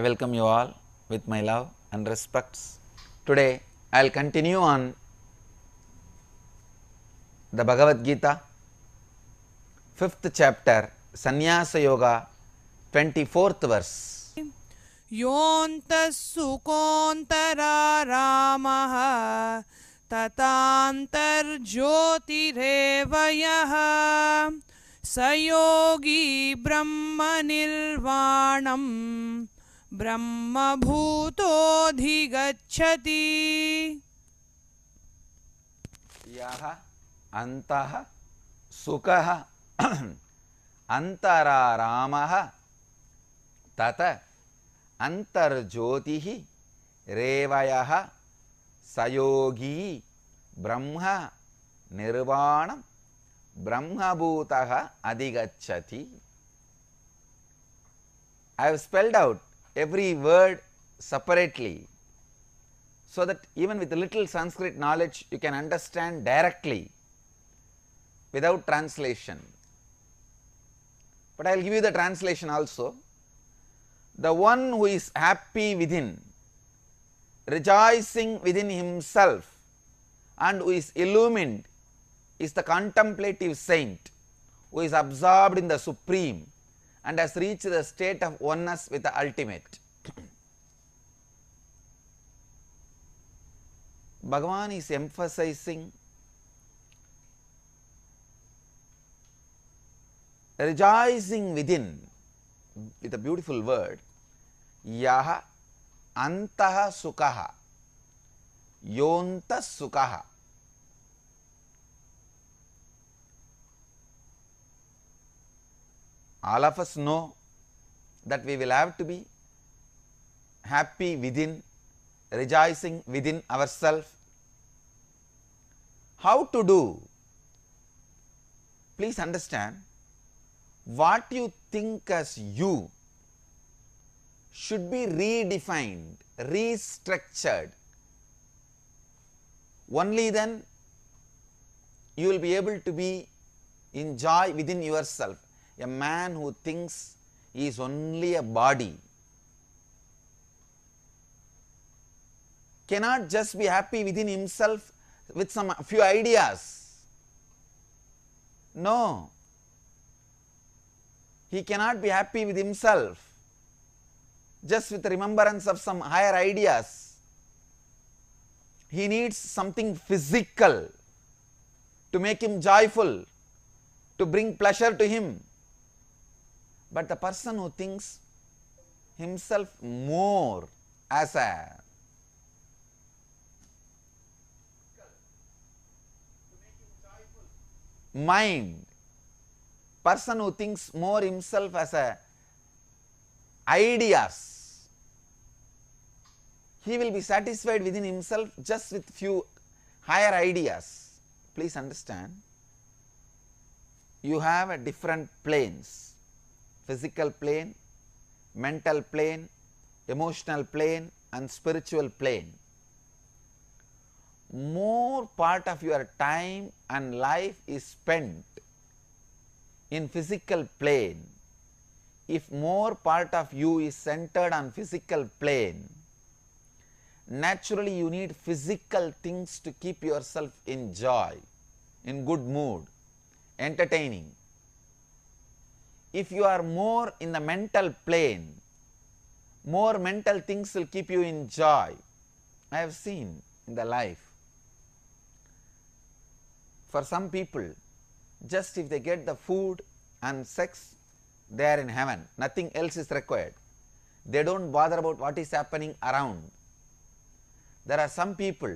welcome you all with my love and respects. Today I will continue on the Bhagavad Gita, 5th chapter, Sannyasa Yoga, 24th verse. योऽन्तः सुकोऽन्तरारामः ततान्तर्ज्योतिरेव यः स योगी ब्रह्मनिर्वाणं ब्रह्मभूतोऽधिगच्छति. यः अन्तः सुखः अन्तरारामः तत अंतर्ज्योतिः रेवयः सयोगी ब्रह्म निर्वाणं ब्रह्मभूतः अधिगच्छति. I have spelled out every word separately so that even with a little Sanskrit knowledge you can understand directly without translation. But I will give you the translation also. The one who is happy within, rejoicing within himself, and who is illumined is the contemplative saint who is absorbed in the Supreme and has reached the state of oneness with the ultimate. Bhagavan is emphasizing rejoicing within with a beautiful word. Yaha antaha sukaha yonta sukaha. All of us know that we will have to be happy within, rejoicing within ourselves. How to do? Please understand, what you think as you should be redefined, restructured. Only then you will be able to be in joy within yourself. A man who thinks he is only a body cannot just be happy within himself with some few ideas. No. He cannot be happy with himself just with remembrance of some higher ideas. He needs something physical to make him joyful, to bring pleasure to him. But the person who thinks himself more as a mind, person who thinks more himself as a ideas, he will be satisfied within himself just with few higher ideas. Please understand, you have a different planes: physical plane, mental plane, emotional plane and spiritual plane. More part of your time and life is spent in physical plane. If more part of you is centered on physical plane, naturally you need physical things to keep yourself in joy, in good mood, entertaining. If you are more in the mental plane, more mental things will keep you in joy. I have seen in the life, for some people, just if they get the food and sex, they are in heaven. Nothing else is required. They don't bother about what is happening around. There are some people,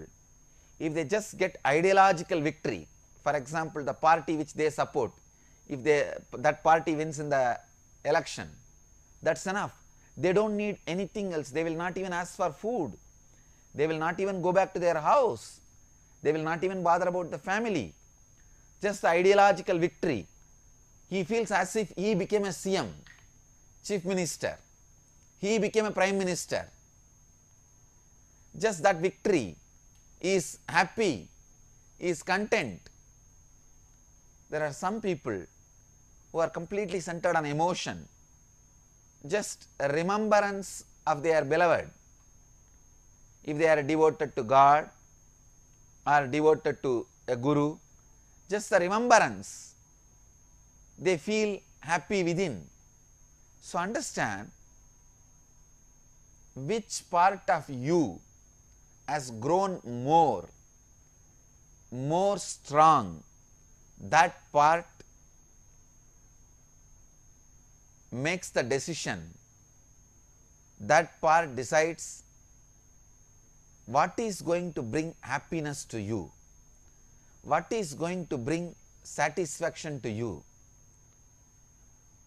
if they just get ideological victory, for example, the party which they support, if that party wins in the election, that's enough. They don't need anything else. They will not even ask for food. They will not even go back to their house. They will not even bother about the family. Just the ideological victory. He feels as if he became a CM, chief minister. He became a prime minister. Just that victory is happy, is content. There are some people who are completely centered on emotion. Just a remembrance of their beloved. If they are devoted to God or devoted to a guru, just the remembrance, they feel happy within. So understand which part of you has grown more strong. That part makes the decision. That part decides what is going to bring happiness to you, what is going to bring satisfaction to you.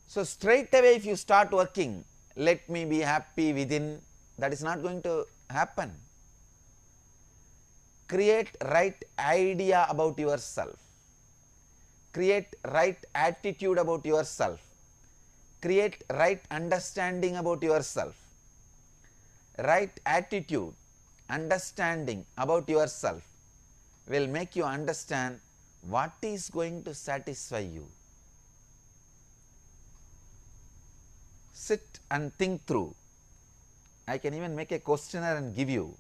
So straight away if you start working, let me be happy within, that is not going to happen. Create right idea about yourself, create right attitude about yourself, create right understanding about yourself. Right attitude, understanding about yourself will make you understand what is going to satisfy you. Sit and think through. I can even make a questionnaire and give you.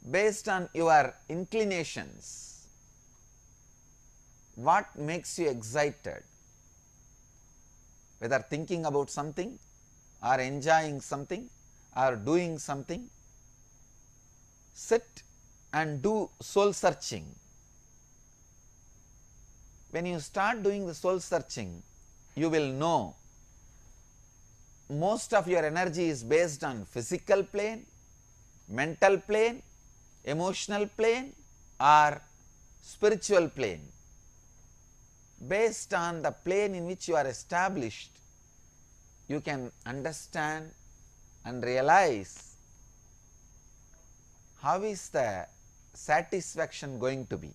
Based on your inclinations, what makes you excited? Whether thinking about something or enjoying something or doing something, sit and do soul searching. When you start doing the soul searching, you will know most of your energy is based on physical plane, mental plane, emotional plane or spiritual plane. Based on the plane in which you are established, you can understand and realize how is the satisfaction going to be.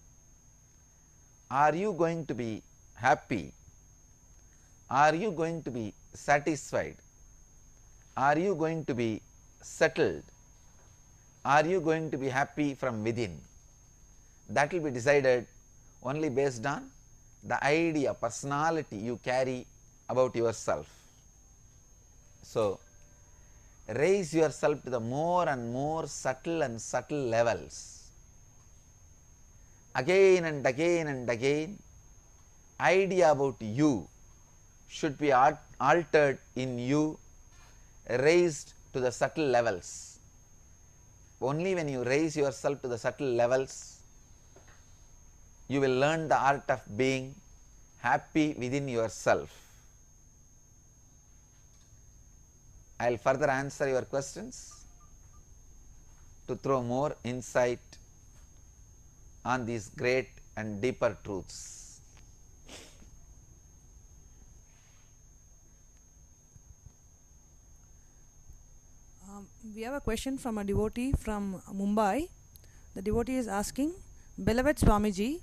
Are you going to be happy? Are you going to be satisfied? Are you going to be settled? Are you going to be happy from within? That will be decided only based on the idea, personality you carry about yourself. So, raise yourself to the more and more subtle and subtle levels. Again and again and again, idea about you should be altered in you, raised to the subtle levels. Only when you raise yourself to the subtle levels, you will learn the art of being happy within yourself. I will further answer your questions to throw more insight on these great and deeper truths. We have a question from a devotee from Mumbai. The devotee is asking, Beloved Swamiji,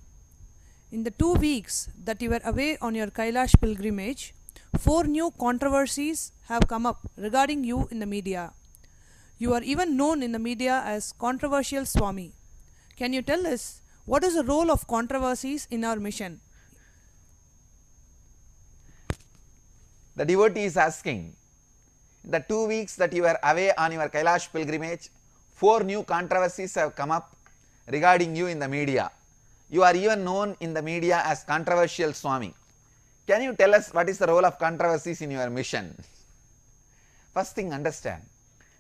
in the 2 weeks that you were away on your Kailash pilgrimage, 4 new controversies have come up regarding you in the media. You are even known in the media as Controversial Swami. Can you tell us what is the role of controversies in our mission? The devotee is asking, the 2 weeks that you were away on your Kailash pilgrimage, 4 new controversies have come up regarding you in the media. You are even known in the media as Controversial Swami. Can you tell us what is the role of controversies in your mission? First thing, understand.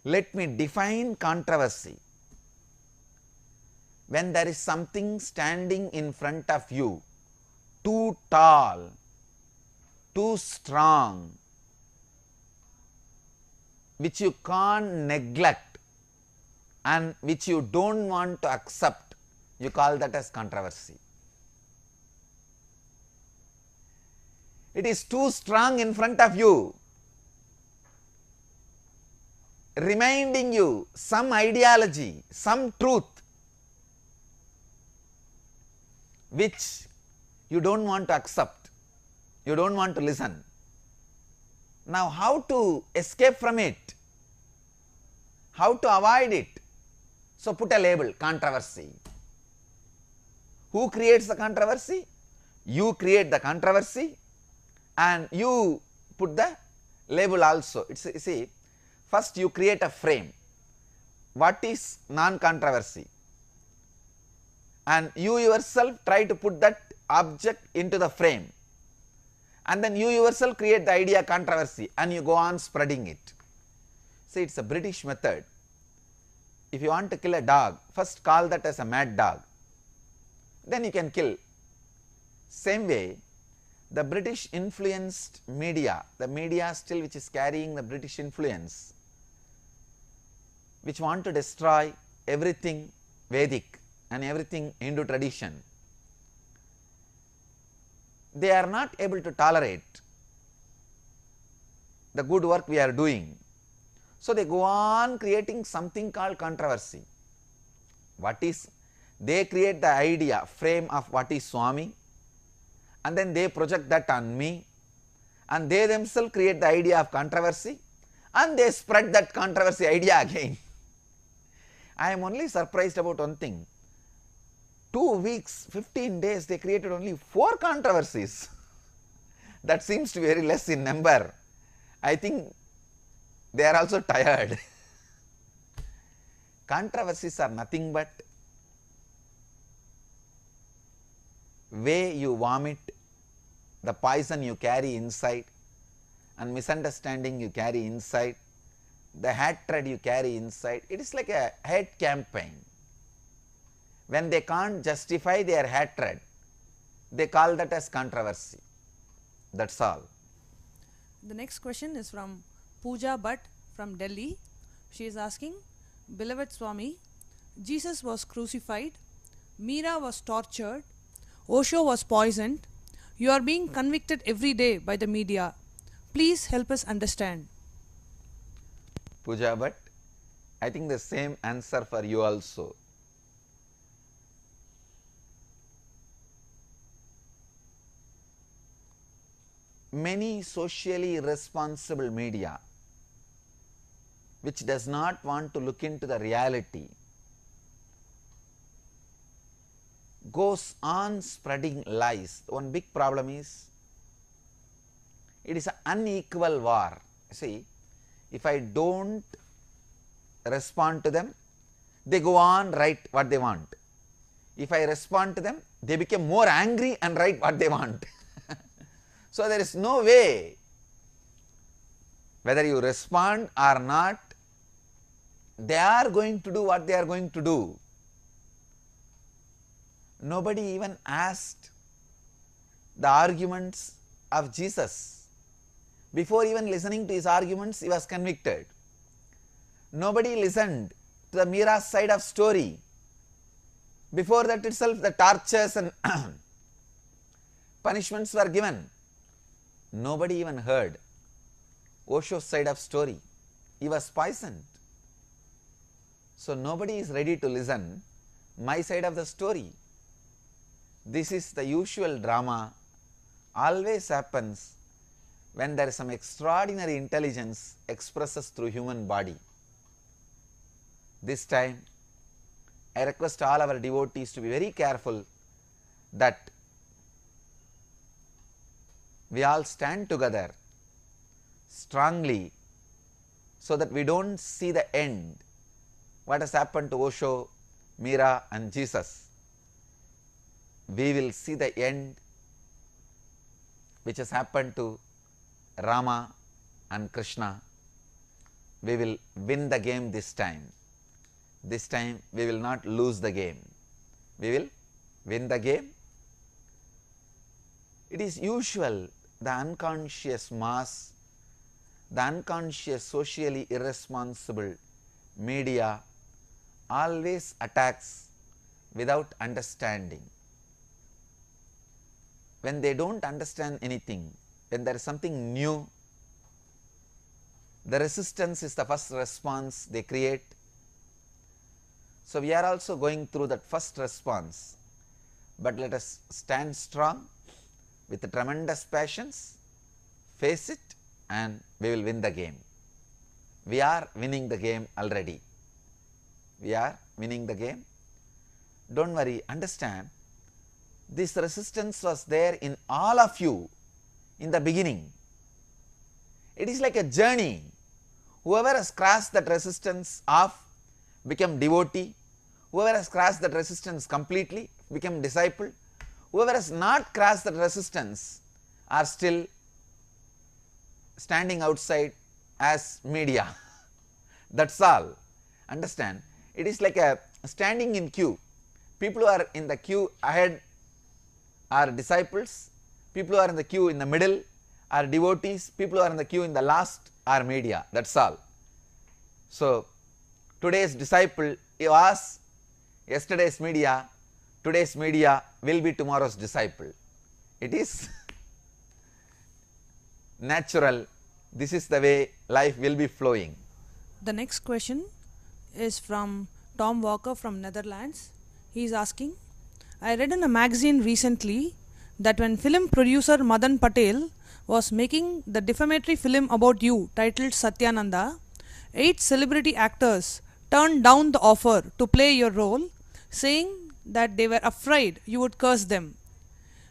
Let me define controversy. When there is something standing in front of you, too tall, too strong, which you can't neglect and which you don't want to accept, you call that as controversy. It is too strong in front of you, reminding you some ideology, some truth which you don't want to accept, you don't want to listen. Now, how to escape from it? How to avoid it? So, put a label, controversy. Who creates the controversy? You create the controversy and you put the label also. It's, you see, first you create a frame. What is non-controversy? And you yourself try to put that object into the frame. And then you yourself create the idea controversy and you go on spreading it. See, it's a British method. If you want to kill a dog, first call that as a mad dog. Then you can kill. Same way, the British influenced media, the media still which is carrying the British influence, which want to destroy everything Vedic and everything Hindu tradition, they are not able to tolerate the good work we are doing. So they go on creating something called controversy. What is, they create the idea, frame of what is Swami, and then they project that on me, and they themselves create the idea of controversy, and they spread that controversy idea again. I am only surprised about one thing. 2 weeks, 15 days, they created only 4 controversies. That seems to be very less in number. I think they are also tired. Controversies are nothing but way you vomit, the poison you carry inside, and misunderstanding you carry inside, the hatred you carry inside. It is like a hate campaign. When they can't justify their hatred, they call that as controversy. That's all. The next question is from Pooja Bhatt from Delhi. She is asking, Beloved Swami, Jesus was crucified, Meera was tortured, Osho was poisoned. You are being convicted every day by the media. Please help us understand. Pooja Bhatt, I think the same answer for you also. Many socially responsible media which does not want to look into the reality goes on spreading lies. One big problem is it is an unequal war. See, if I don't respond to them, they go on write what they want. If I respond to them, they become more angry and write what they want. So there is no way, whether you respond or not, they are going to do what they are going to do. Nobody even asked the arguments of Jesus. Before even listening to his arguments, he was convicted. Nobody listened to the Meera's side of story. Before that itself, the tortures and punishments were given. Nobody even heard Osho's side of story. He was poisoned. So nobody is ready to listen my side of the story. This is the usual drama, always happens when there is some extraordinary intelligence expresses through human body. This time, I request all our devotees to be very careful that we all stand together strongly so that we don't see the end. What has happened to Osho, Meera and Jesus? We will see the end which has happened to Rama and Krishna. We will win the game this time. This time we will not lose the game. We will win the game. It is usual, the unconscious mass, the unconscious socially irresponsible media always attacks without understanding. When they don't understand anything, when there is something new, the resistance is the first response they create. So we are also going through that first response, but let us stand strong with the tremendous passions, face it, and we will win the game. We are winning the game already. We are winning the game. Don't worry, understand, this resistance was there in all of you in the beginning. It is like a journey. Whoever has crossed that resistance of become devotee, whoever has crossed that resistance completely become disciple, whoever has not crossed that resistance are still standing outside as media. That's all. Understand? It is like a standing in queue. People who are in the queue ahead are disciples, people who are in the queue in the middle are devotees, people who are in the queue in the last are media. That's all. So, today's disciple was yesterday's media, today's media will be tomorrow's disciple. It is natural. This is the way life will be flowing. The next question is from Tom Walker from Netherlands. He is asking, I read in a magazine recently that when film producer Madan Patel was making the defamatory film about you titled Satyananda, 8 celebrity actors turned down the offer to play your role, saying that they were afraid you would curse them.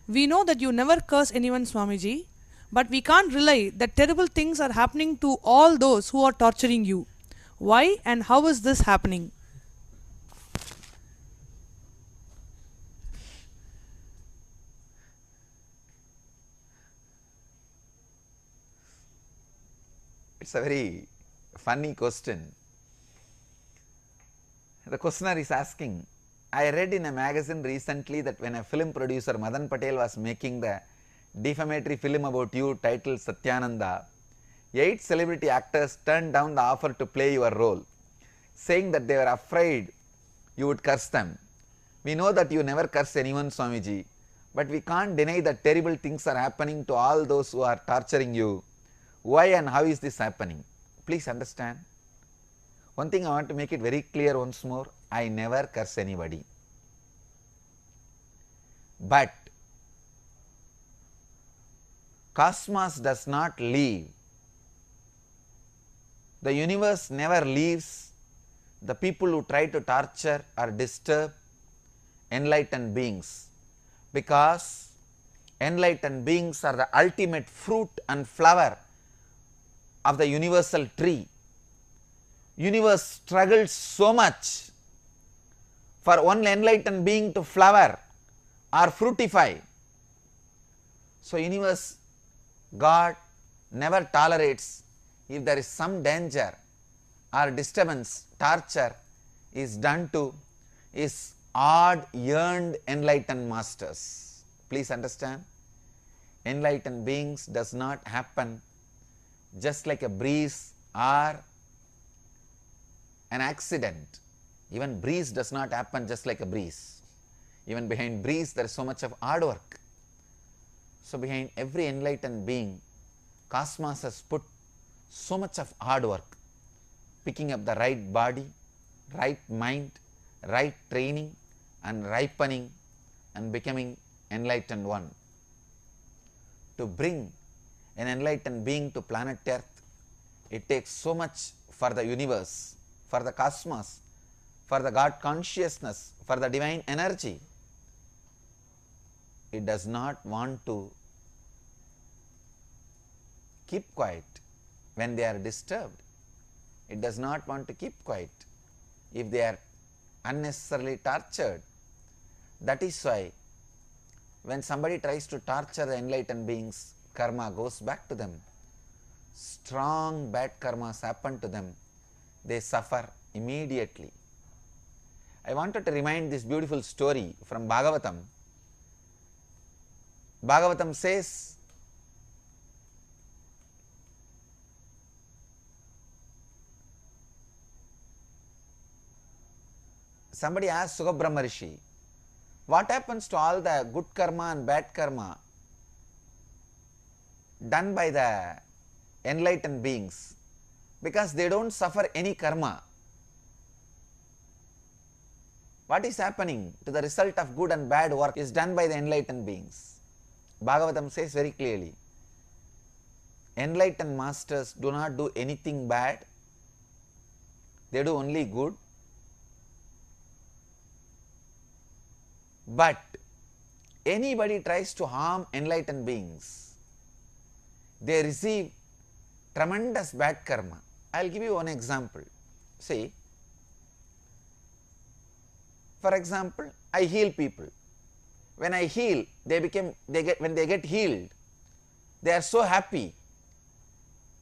We know that you never curse anyone, Swamiji, but we can't rely that terrible things are happening to all those who are torturing you. Why and how is this happening? It's a very funny question. The questioner is asking, I read in a magazine recently that when a film producer Madan Patel was making the defamatory film about you titled Satyananda, 8 celebrity actors turned down the offer to play your role, saying that they were afraid you would curse them. We know that you never curse anyone, Swamiji, but we can't deny that terrible things are happening to all those who are torturing you. Why and how is this happening? Please understand. One thing I want to make it very clear once more, I never curse anybody. But cosmos does not leave. The universe never leaves the people who try to torture or disturb enlightened beings, because enlightened beings are the ultimate fruit and flower of the universal tree. Universe struggles so much for one enlightened being to flower or fructify. So, universe, God never tolerates if there is some danger or disturbance, torture is done to his odd yearned enlightened masters. Please understand, enlightened beings does not happen just like a breeze or an accident. Even breeze does not happen just like a breeze. Even behind breeze there is so much of hard work. So, behind every enlightened being, cosmos has put so much of hard work, picking up the right body, right mind, right training and ripening and becoming enlightened one. To bring an enlightened being to planet Earth, it takes so much for the universe, for the cosmos, for the God consciousness, for the divine energy. It does not want to keep quiet when they are disturbed. It does not want to keep quiet if they are unnecessarily tortured. That is why when somebody tries to torture the enlightened beings, karma goes back to them. Strong bad karmas happen to them. They suffer immediately. I wanted to remind this beautiful story from Bhagavatam. Bhagavatam says, somebody asked Sugabrahma Rishi, what happens to all the good karma and bad karma done by the enlightened beings, because they don't suffer any karma? What is happening to the result of good and bad work is done by the enlightened beings. Bhagavatam says very clearly, enlightened masters do not do anything bad, they do only good. But anybody tries to harm enlightened beings, they receive tremendous bad karma. I will give you one example. See, for example, I heal people. When I heal, when they get healed, they are so happy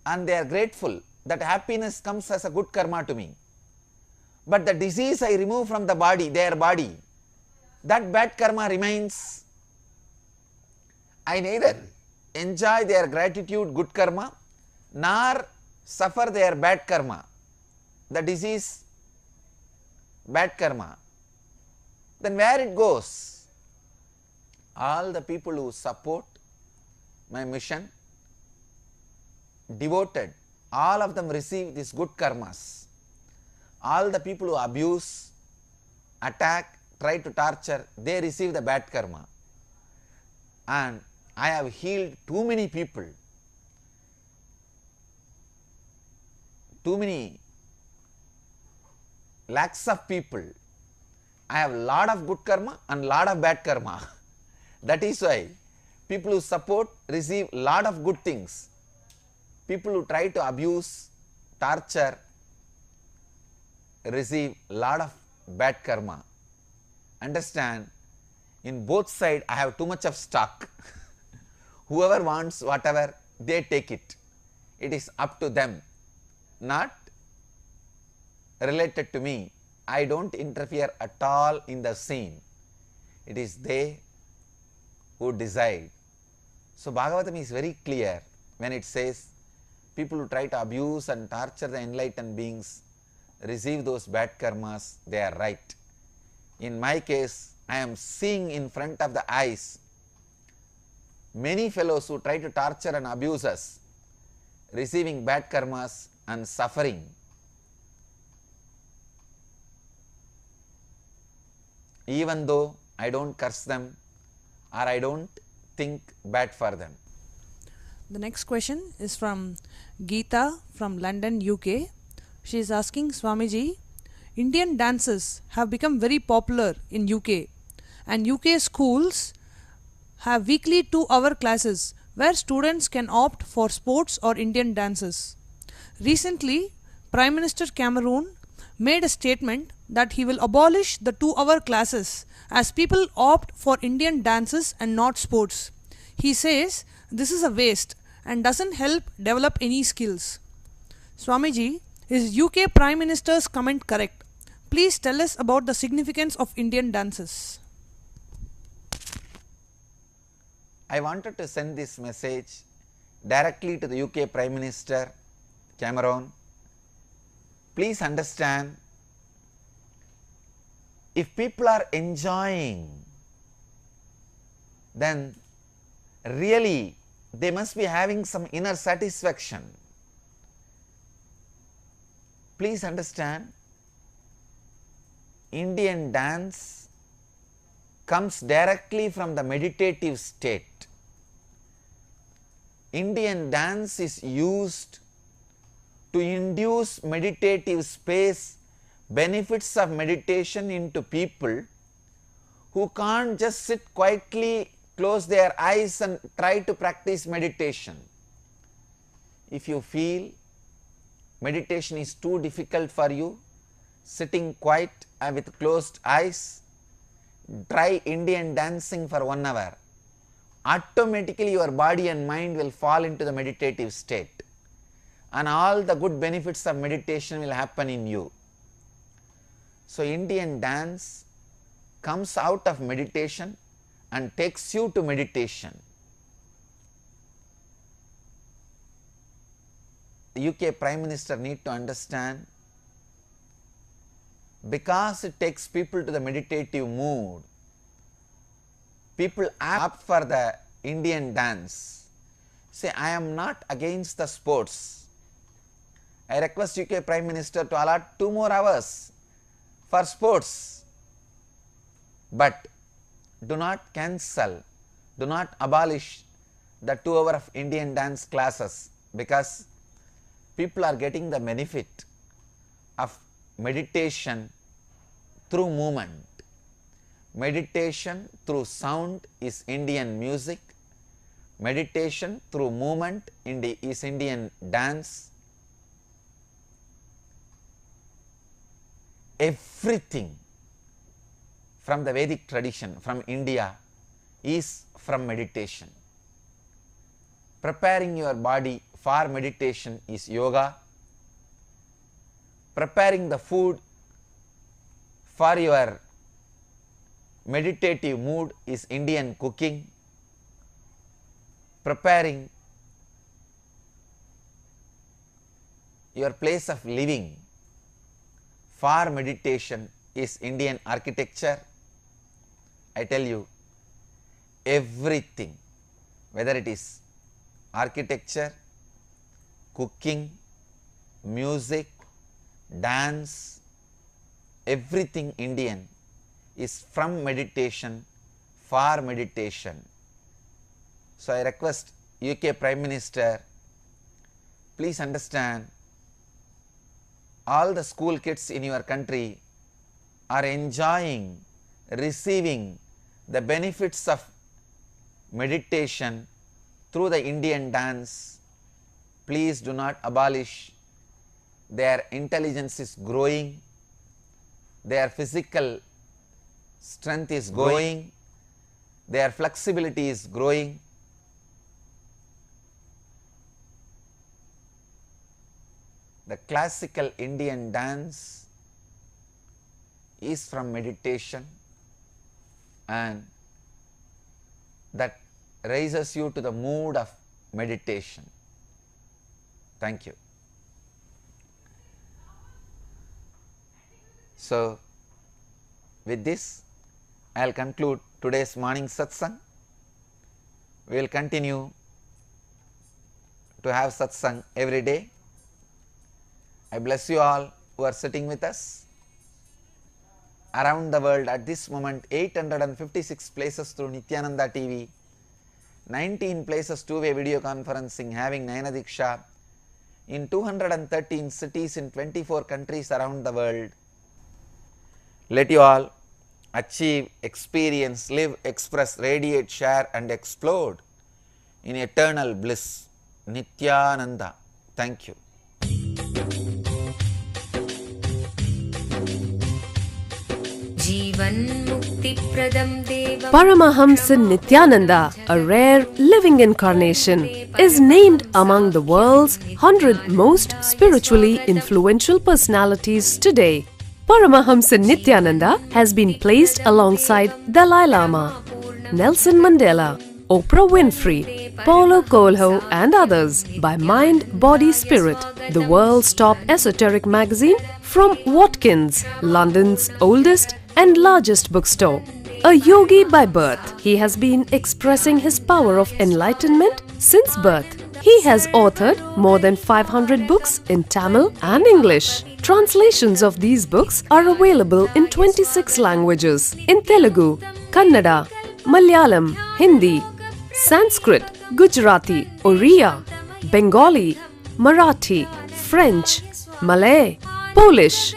and they are grateful. That happiness comes as a good karma to me. But the disease I remove from the body, their body, that bad karma remains. I neither enjoy their gratitude, good karma, nor suffer their bad karma, the disease, bad karma. Then where it goes? All the people who support my mission, devoted, all of them receive these good karmas. All the people who abuse, attack, try to torture, they receive the bad karma. And I have healed too many people, too many lakhs of people. I have lot of good karma and lot of bad karma. That is why people who support receive lot of good things. People who try to abuse, torture, receive lot of bad karma. Understand, in both sides I have too much of stock. Whoever wants whatever, they take it. It is up to them, not related to me. I don't interfere at all in the scene. It is they who decide. So Bhagavatam is very clear when it says people who try to abuse and torture the enlightened beings receive those bad karmas, they are right. In my case, I am seeing in front of the eyes many fellows who try to torture and abuse us, receiving bad karmas and suffering. Even though I don't curse them or I don't think bad for them. The next question is from Geeta from London, UK. She is asking, Swamiji, Indian dances have become very popular in UK, and UK schools have weekly 2-hour classes where students can opt for sports or Indian dances. Recently, Prime Minister Cameroon made a statement that he will abolish the 2-hour classes as people opt for Indian dances and not sports. He says this is a waste and doesn't help develop any skills. Swamiji, is UK Prime Minister's comment correct? Please tell us about the significance of Indian dances. I wanted to send this message directly to the UK Prime Minister Cameron. Please understand, if people are enjoying, then really they must be having some inner satisfaction. Please understand, Indian dance comes directly from the meditative state. Indian dance is used to induce meditative space, benefits of meditation into people who can't just sit quietly, close their eyes and try to practice meditation. If you feel meditation is too difficult for you, sitting quiet and with closed eyes, try Indian dancing for 1 hour. Automatically your body and mind will fall into the meditative state, and all the good benefits of meditation will happen in you. So Indian dance comes out of meditation and takes you to meditation. The UK Prime Minister need to understand, because it takes people to the meditative mood, people opt for the Indian dance. Say, I am not against the sports. I request UK Prime Minister to allot 2 more hours for sports, but do not cancel, do not abolish the 2 hours of Indian dance classes, because people are getting the benefit of meditation through movement. Meditation through sound is Indian music. Meditation through movement is Indian dance. Everything from the Vedic tradition, from India, is from meditation. Preparing your body for meditation is yoga. Preparing the food for your meditative mood is Indian cooking. Preparing your place of living for meditation is Indian architecture. I tell you, everything, whether it is architecture, cooking, music, dance, everything Indian is from meditation for meditation. So I request UK Prime Minister, please understand, all the school kids in your country are enjoying, receiving the benefits of meditation through the Indian dance. Please do not abolish. Their intelligence is growing, their physical strength is growing, their flexibility is growing. The classical Indian dance is from meditation, and that raises you to the mood of meditation. Thank you. So, with this, I will conclude today's morning satsang. We will continue to have satsang every day. I bless you all who are sitting with us around the world at this moment. 856 places through Nithyananda TV, 19 places two-way video conferencing having Nayana Diksha, in 213 cities in 24 countries around the world. Let you all achieve, experience, live, express, radiate, share and explode in eternal bliss. Nithyananda. Thank you. Paramahamsa Nithyananda, a rare living incarnation, is named among the world's 100 most spiritually influential personalities today. Paramahamsa Nithyananda has been placed alongside Dalai Lama, Nelson Mandela, Oprah Winfrey, Paulo Coelho and others by Mind, Body, Spirit, the world's top esoteric magazine from Watkins, London's oldest and largest bookstore. A yogi by birth, he has been expressing his power of enlightenment since birth. He has authored more than 500 books in Tamil and English. Translations of these books are available in 26 languages in Telugu, Kannada, Malayalam, Hindi, Sanskrit, Gujarati, Oriya, Bengali, Marathi, French, Malay, Polish,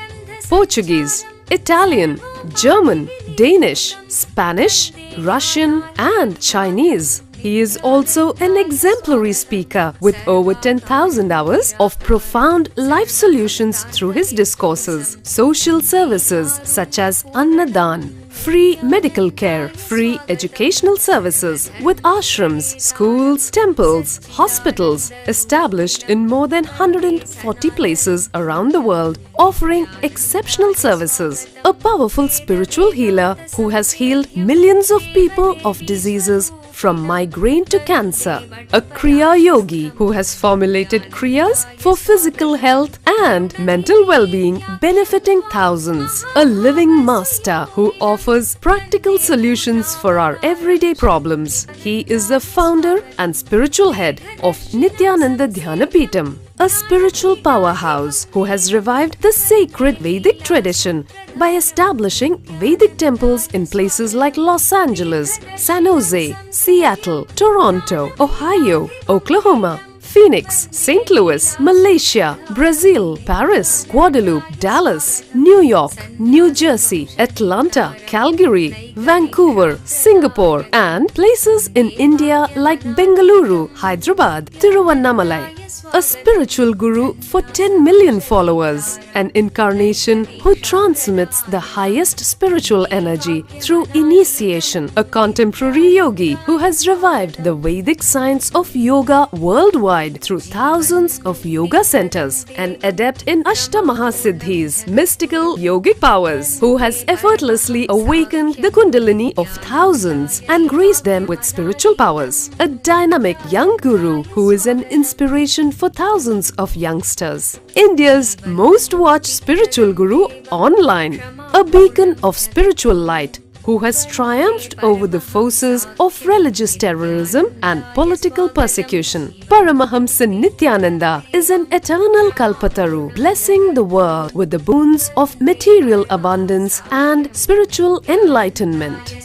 Portuguese, Italian, German, Danish, Spanish, Russian and Chinese. He is also an exemplary speaker with over 10,000 hours of profound life solutions through his discourses. Social services such as Annadan, free medical care, free educational services with ashrams, schools, temples, hospitals established in more than 140 places around the world, offering exceptional services. A powerful spiritual healer who has healed millions of people of diseases from migraine to cancer. A Kriya Yogi who has formulated Kriyas for physical health and mental well-being, benefiting thousands. A living master who offers practical solutions for our everyday problems. He is the founder and spiritual head of Nithyananda Dhyanapeetham, a spiritual powerhouse who has revived the sacred Vedic tradition by establishing Vedic temples in places like Los Angeles, San Jose, Seattle, Toronto, Ohio, Oklahoma, Phoenix, St. Louis, Malaysia, Brazil, Paris, Guadeloupe, Dallas, New York, New Jersey, Atlanta, Calgary, Vancouver, Singapore, and places in India like Bengaluru, Hyderabad, Tiruvannamalai. A spiritual guru for 10 million followers, an incarnation who transmits the highest spiritual energy through initiation, a contemporary yogi who has revived the Vedic science of yoga worldwide through thousands of yoga centers, an adept in Ashtamahasiddhis, mystical yogic powers, who has effortlessly awakened the Kundalini of thousands and graced them with spiritual powers, a dynamic young guru who is an inspiration for thousands of youngsters, India's most watched spiritual guru online, a beacon of spiritual light who has triumphed over the forces of religious terrorism and political persecution. Paramahamsa Nithyananda is an eternal Kalpataru, blessing the world with the boons of material abundance and spiritual enlightenment.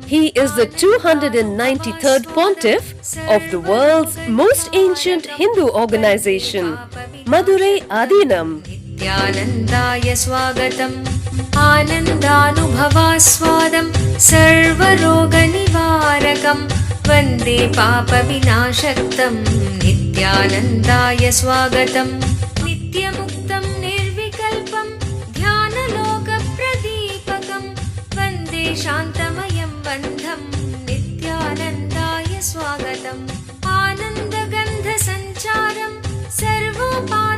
He is the 293rd Pontiff of the world's most ancient Hindu organization, Madurai Adinam. Nityanandaya swagatam Anandanubhavaswadam Sarvaroga nivarakam Vande papa vinashaktam Nityanandaya swagatam Nityamuktam nirvikalpam Dhyanaloka pradipakam Vande shantamayam bandham Nityanandaya swagatam Anandagandha sancharam Sarvopaya